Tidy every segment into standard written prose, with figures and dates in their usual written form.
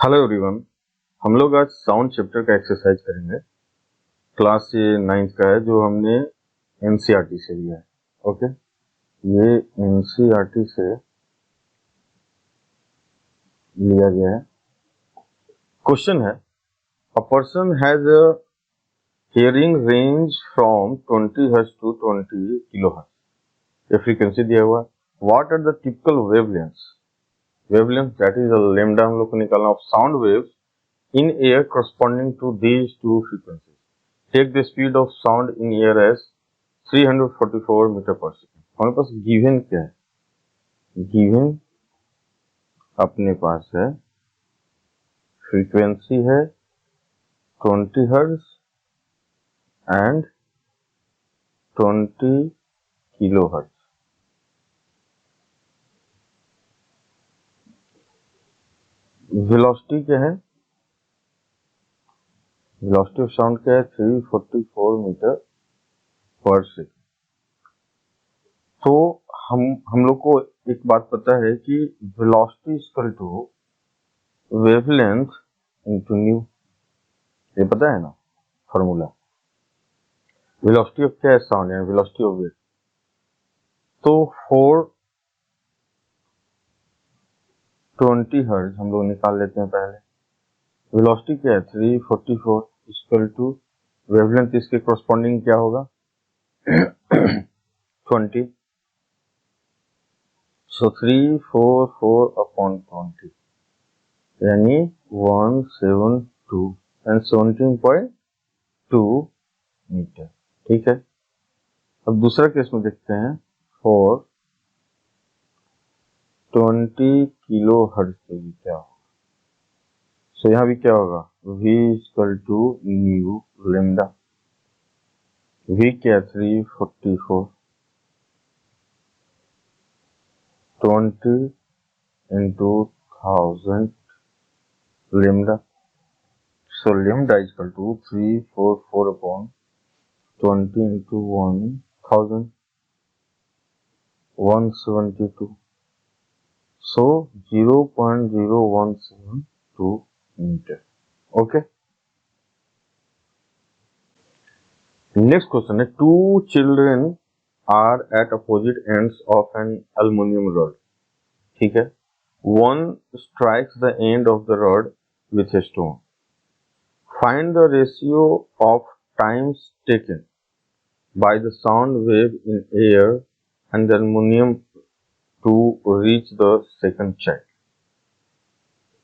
Hello everyone. हम लोग आज साउंड चैप्टर का एक्सरसाइज करेंगे। क्लास ये 9th का है जो हमने एनसीईआरटी से लिया है। ओके, ये एनसीईआरटी से लिया गया है। क्वेश्चन है, a person has a hearing range from 20 hertz to 20 kilo hertz. ये फ्रीक्वेंसी दिया हुआ है। What are the typical wavelengths? Wavelength that is a lambda हम लोग को निकालना of sound waves in air corresponding to these two frequencies. Take the speed of sound in air as 344 metre पर second. हमारे पास given क्या है? Given अपने पास है फ्रीक्वेंसी है 20 hertz and 20 kilo hertz. Velocity क्या है? वेलोसिटी ऑफ साउंड क्या है? 344 मीटर पर सेकेंड। तो हम लोग को एक बात पता है कि velocity equal to wavelength into nu. ये पता है ना फॉर्मूला। वेलोसिटी ऑफ क्या है? साउंड है, वेलोसिटी ऑफ वेव। तो 420 हर्ट्ज हम लोग निकाल लेते हैं पहले। वेलोसिटी क्या है? 344 इक्वल टू वेवलेंथ, इसके कोरस्पॉन्डिंग क्या होगा? 20। सो 344 अपॉन 20 यानी 172 एंड 17.2 मीटर। ठीक है, अब दूसरा केस में देखते हैं। 420 किलो हर्ट्ज के लिए क्या होगा? सो यहाँ भी क्या होगा? v equal to nu lambda. v क्या? 344 20 into 1000 lambda. So lambda equal to 344 upon 20 into 1000 172। So 0.0172 metre. Okay, next question है, two children are at opposite ends of an aluminium rod. ठीक है, one strikes the end of the rod with a stone. Find the ratio of times taken by the sound wave in air and the aluminium to reach the second child.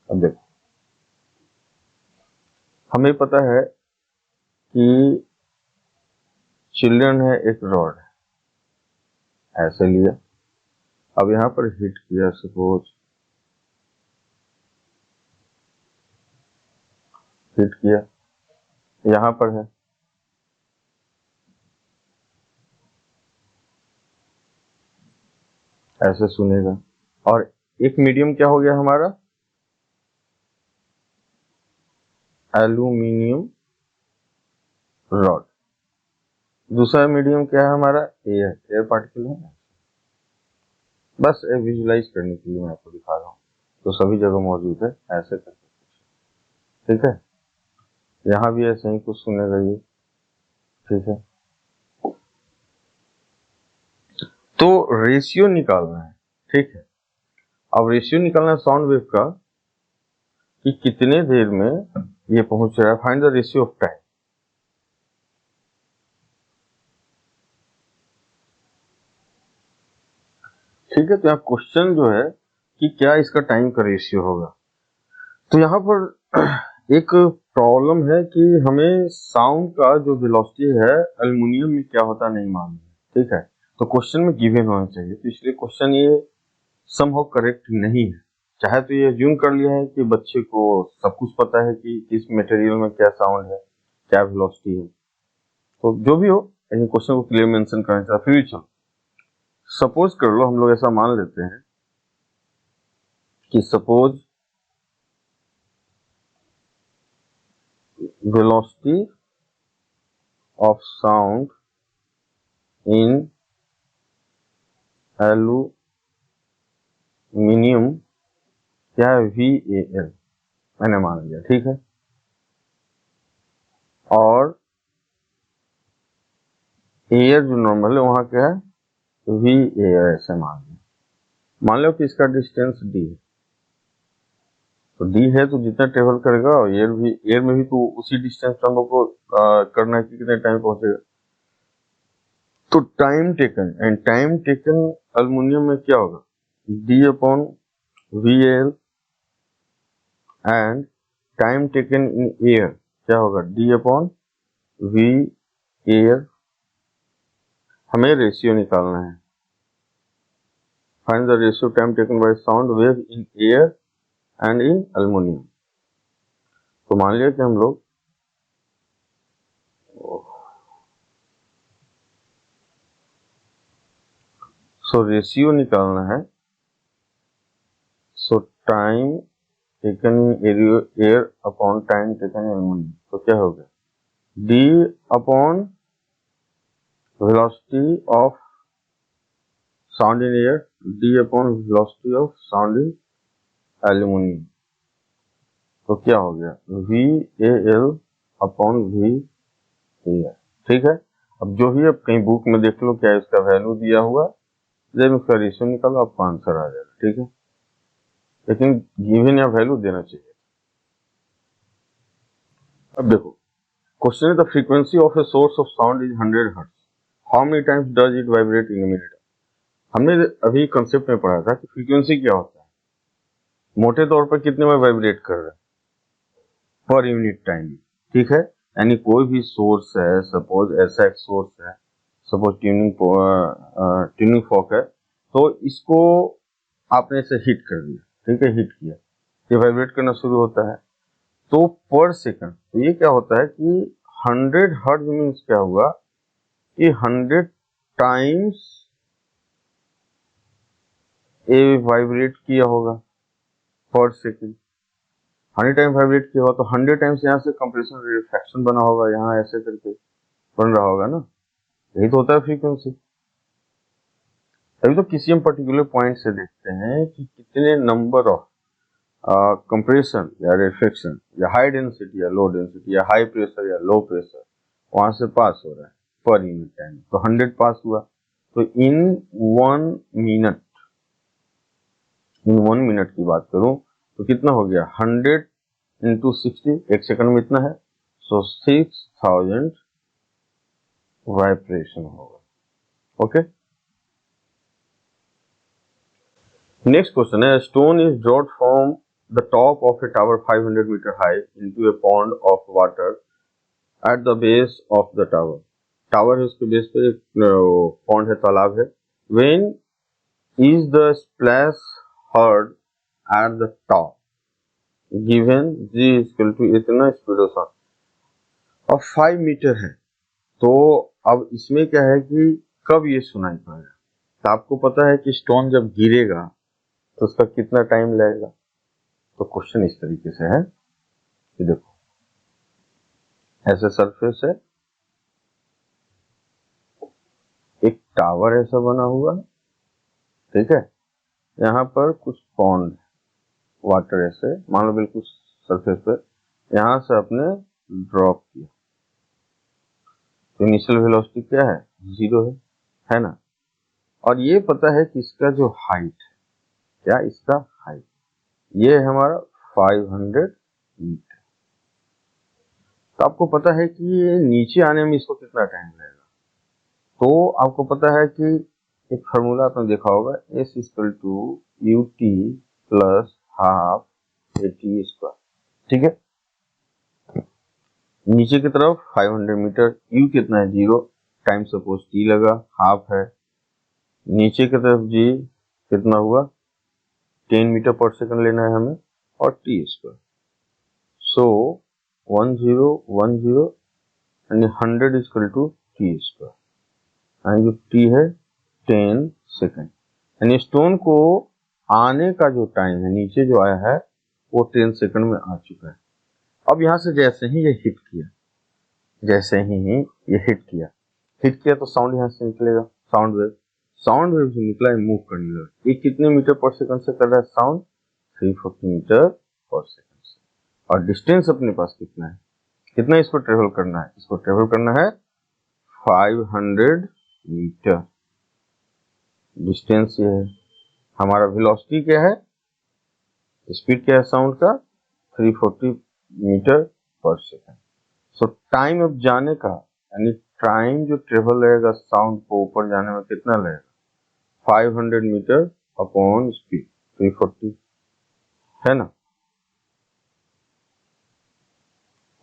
अब देखो, हमें पता है कि children है, एक rod ऐसे लिया, अब यहां पर हिट किया, सपोज हिट किया, यहां पर है, ऐसे सुनेगा। और एक मीडियम क्या हो गया हमारा? Aluminium rod. दूसरा मीडियम क्या है हमारा? एयर पार्टिकल है। बस विजुलाइज करने के लिए मैं आपको दिखा रहा हूँ, तो सभी जगह मौजूद है, ऐसे करके। ठीक है, यहाँ भी ऐसे ही कुछ सुनेगा ये। ठीक है, तो रेशियो निकालना है। ठीक है, अब रेशियो निकालना है साउंड वेव का कि कितने देर में ये पहुंच रहा है। Find the ratio of time. ठीक है, तो यहाँ क्वेश्चन जो है कि क्या इसका टाइम का रेशियो होगा। तो यहाँ पर एक प्रॉब्लम है कि हमें साउंड का जो वेलोसिटी है एल्युमिनियम में क्या होता नहीं मालूम है। ठीक है, तो क्वेश्चन में गिवन होना चाहिए, तो इसलिए क्वेश्चन ये समहाउ करेक्ट नहीं है। चाहे तो ये अज्यूम कर लिया है कि बच्चे को सब कुछ पता है कि इस मटेरियल में क्या साउंड है, क्या वेलोसिटी है। तो जो भी हो, लेकिन क्वेश्चन को क्लियर मेंशन करना चाहिए। फिर भी चलो, सपोज कर लो, हम लोग ऐसा मान लेते हैं कि suppose velocity of sound in aluminium क्या है? VAL। मैंने मान लिया, ठीक है। और एयर जो नॉर्मल है वहां क्या है, वी एयर ऐसे मान लिया। मान लो कि इसका डिस्टेंस डी है, तो डी है तो जितना ट्रेवल करेगा, और एयर में भी तो उसी डिस्टेंस पे हम लोग को करना है कि कितने टाइम पहुंचेगा। तो time taken, and time taken aluminium में क्या होगा, D upon V L, and time taken in air क्या होगा, डी अपॉन वी एयर। हमें रेशियो निकालना है, find the ratio time taken by sound wave in air and in aluminium. तो मान लिया कि हम लोग रेशियो निकालना है। सो time taken in air upon time taken in aluminium, तो क्या होगा, D upon velocity of sound in air, D upon velocity of sound in aluminium. तो क्या हो गया, V A L upon V A R, ठीक है। अब जो भी, अब कहीं बुक में देख लो क्या इसका वैल्यू दिया हुआ, देन उसका रेशियो निकालो, आपको आंसर आ जाएगा, ठीक है। लेकिन गिवन या वैल्यू देना चाहिए। अब देखो question, the frequency of a source of sound is 100 hertz, how many times does it vibrate in a minute. हमने अभी कंसेप्ट में पढ़ा था कि फ्रीक्वेंसी क्या होता है, मोटे तौर पर कितने में वाइब्रेट कर रहा है, पर यूनिट टाइम, ठीक है। यानी कोई भी सोर्स है, सपोज ऐसा एक सोर्स है, सपोज ट्यूनिंग फॉक है, तो इसको आपने ऐसे हिट कर दिया, ठीक है, हिट किया, ये वाइब्रेट करना शुरू होता है। तो पर सेकंड, तो ये क्या होता है कि 100 हर्ट्ज मीन्स क्या हुआ कि 100 टाइम्स ये वाइब्रेट किया होगा पर सेकंड। 100 टाइम वाइब्रेट किया होगा तो 100 टाइम्स यहाँ से कंप्रेशन रिफ्रैक्शन बना होगा, यहाँ ऐसे करके बन रहा होगा ना, यही तो होता है फ्रीक्वेंसी। तभी तो किसी हम पर्टिकुलर पॉइंट से देखते हैं कि कितने नंबर ऑफ कंप्रेशन या रिफ्रैक्शन या हाई डेंसिटी या लो डेंसिटी या हाई प्रेशर या लो प्रेशर वहां से पास हो रहा है पर यूनिट टाइम। तो 100 पास हुआ, तो इन 1 मिनट, इन 1 मिनट की बात करूं तो कितना हो गया, 100 इंटू 60, एक सेकंड में इतना है, सो 6000 वाइब्रेशन होगा, ओके। नेक्स्ट क्वेश्चन है, stone is dropped from the top of a tower 500 metre high into a pond of water at the base of the tower. Tower है, उसके बेस पे एक पॉन्ड है, तालाब है। When is the splash heard at the top, given g equal to इतना speed of sound, और 5 metre है। तो अब इसमें क्या है कि कब ये सुनाई पड़ेगा, तो आपको पता है कि स्टोन जब गिरेगा तो उसका कितना टाइम लगेगा। तो क्वेश्चन इस तरीके से है कि देखो ऐसे सरफेस है, एक टावर ऐसा बना हुआ है, ठीक है, यहाँ पर कुछ पॉन्ड वाटर ऐसे मान लो बिल्कुल सरफेस पे, यहां से आपने ड्रॉप किया, तो इनिशियल वेलोसिटी क्या है, 0 है ना। और ये पता है कि इसका जो हाइट है, क्या इसका हाइट, ये है हमारा 500 मीटर। तो आपको पता है कि ये नीचे आने में इसको कितना टाइम लगेगा। तो आपको पता है कि एक फार्मूला आपने देखा होगा, S equal to u t plus half a t square, ठीक है। नीचे की तरफ 500 मीटर, यू कितना है 0, टाइम सपोज टी लगा, हाफ है, नीचे की तरफ जी कितना हुआ 10 मीटर पर सेकंड लेना है हमें, और टी स्क्वायर। सो 1010 यानी 100 इक्वल टू टी स्क्वायर, यानी जो टी है 10 सेकंड, यानी स्टोन को आने का जो टाइम है नीचे जो आया है वो 10 सेकंड में आ चुका है। अब यहां से जैसे ही ये हिट किया, जैसे ही ये हिट किया तो साउंड यहां से निकलेगा, साउंड वेव जो निकला है मूव करने लगा। ये कितने मीटर पर सेकंड से कर रहा है साउंड, 340 मीटर पर सेकंड से। और डिस्टेंस अपने पास कितना है, कितना इसको ट्रेवल करना है, इसको ट्रेवल करना है 500 मीटर। डिस्टेंस ये है, हमारा वेलोसिटी क्या है, स्पीड क्या है साउंड का, 340 मीटर पर सेकेंड। सो टाइम अब जाने का, यानी टाइम जो ट्रेवल रहेगा साउंड को ऊपर जाने में कितना लगेगा, 500 मीटर अपॉन स्पीड 340 है ना,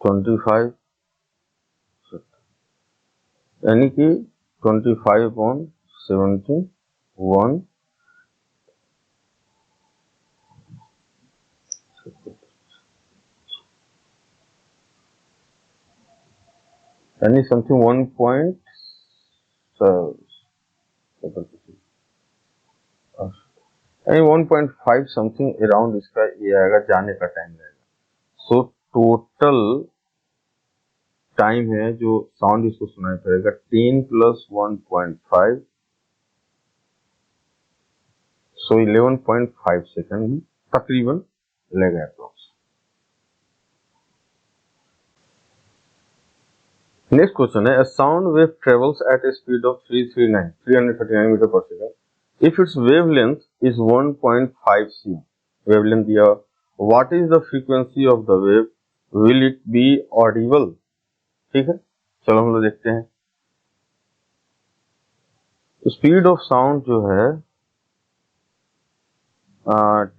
25, यानी कि 25 अपॉन 17 1, यानी समथिंग 1.5 समथिंग अराउंड इसका ये आएगा, जाने का टाइम रहेगा। सो टोटल टाइम है जो साउंड इसको सुनाई पड़ेगा 10 प्लस 1.5, सो 11.5 सेकंड तकरीबन लगेगा अप्रोक्स। नेक्स्ट क्वेश्चन है, a sound wave travels at a speed of 339 metre पर second if its wavelength is 1.5 cm, wavelength दिया, what is the frequency of the wave, will it be audible? ठीक है, चलो हम लोग देखते हैं। स्पीड ऑफ साउंड जो है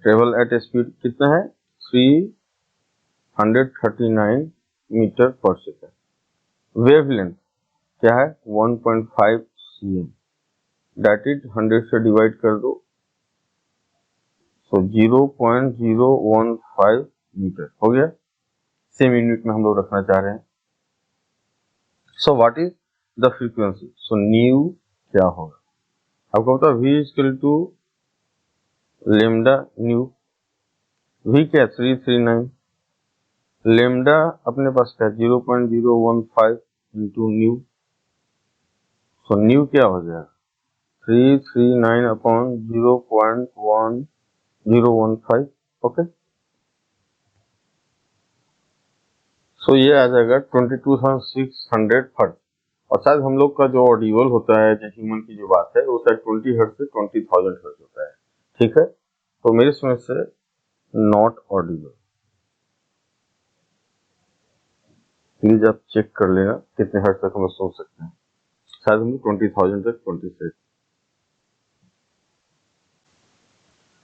ट्रेवल एट स्पीड कितना है, 339 मीटर पर सेकंड। वेवलेंथ क्या है, 1.5 cm, डेट इज 100 से डिवाइड कर दो, सो 0.015 मीटर हो गया। सेम यूनिट में हम लोग रखना चाह रहे हैं। So what is the frequency, so nu क्या होगा, आपको पता v equal to lambda nu, v क्या 339, लेमडा अपने पास क्या 0.015 इंटू न्यू, सो न्यू क्या हो जाएगा 339 अपॉन 0.1015, ओके। सो ये आ जाएगा 22,600 हर्ट्ज, और शायद हम लोग का जो ऑडिबल होता है, जो ह्यूमन की जो बात है, वो शायद 20 हर्ट्ज से 20,000 हर्ट्ज होता है, ठीक है। तो मेरे समझ से नॉट ऑडिबल, प्लीज आप चेक कर लेना कितने हर्ट्ज तक हम लोग सोच सकते हैं, शायद हम 20,000 तक 26।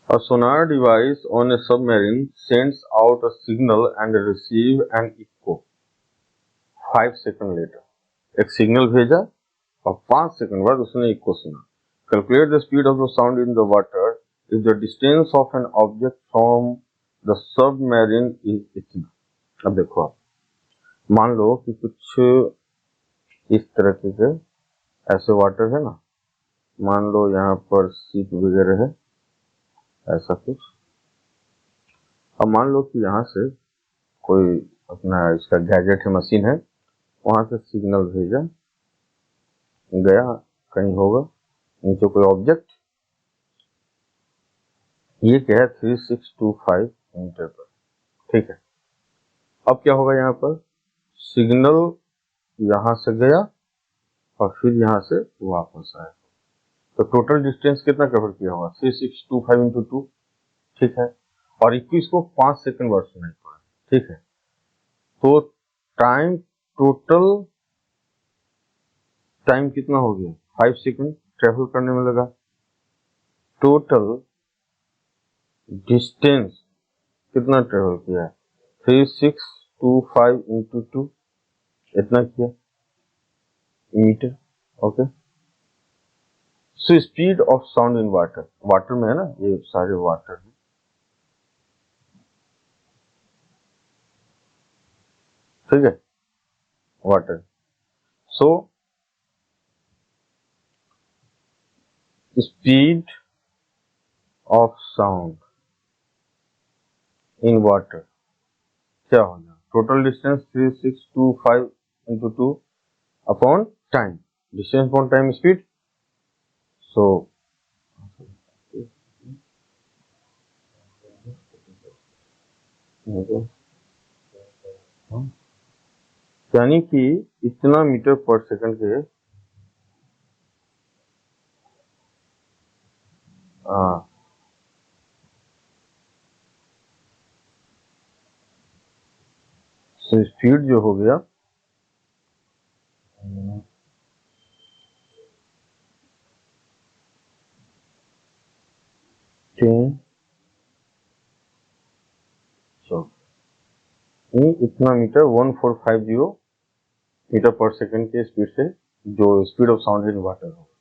A sonar device on a submarine sends out a signal and receive an echo 5 second later, एक सिग्नल भेजा और 5 सेकंड बाद उसने इको सुना। Calculate the speed of the sound in the water if the distance of an object from the submarine is इतना। अब देखो आप, मान लो कि कुछ इस तरह के ऐसे वाटर है ना, मान लो यहाँ पर सीप वगैरह है, ऐसा कुछ। अब मान लो कि यहाँ से कोई अपना इसका गैजेट है, मशीन है, वहां से सिग्नल भेजा, गया कहीं होगा नीचे कोई ऑब्जेक्ट, ये क्या है 3625 मीटर पर, ठीक है। अब क्या होगा, यहाँ पर सिग्नल यहां से गया और फिर यहां से वापस आया, तो टोटल डिस्टेंस कितना कवर किया होगा 3625 इंटू 2, ठीक है। और 21 को 5 सेकंड बाद सुनाई पड़ा, ठीक है। तो टाइम, टोटल टाइम कितना हो गया, 5 सेकंड ट्रेवल करने में लगा। टोटल डिस्टेंस कितना ट्रेवल किया है, 3625 इंटू 2, इतना किया metre, okay. So speed of sound in water, water में है ना, ये सारे वाटर है, ठीक है, water. So speed of sound in water क्या होगा, total distance 3625 into 2 upon time, distance upon time speed. So यानी कि इतना मीटर पर सेकंड के स्पीड जो हो गया 10 इतना मीटर 1450 मीटर पर सेकंड के स्पीड से जो स्पीड ऑफ साउंड है वाटर हो।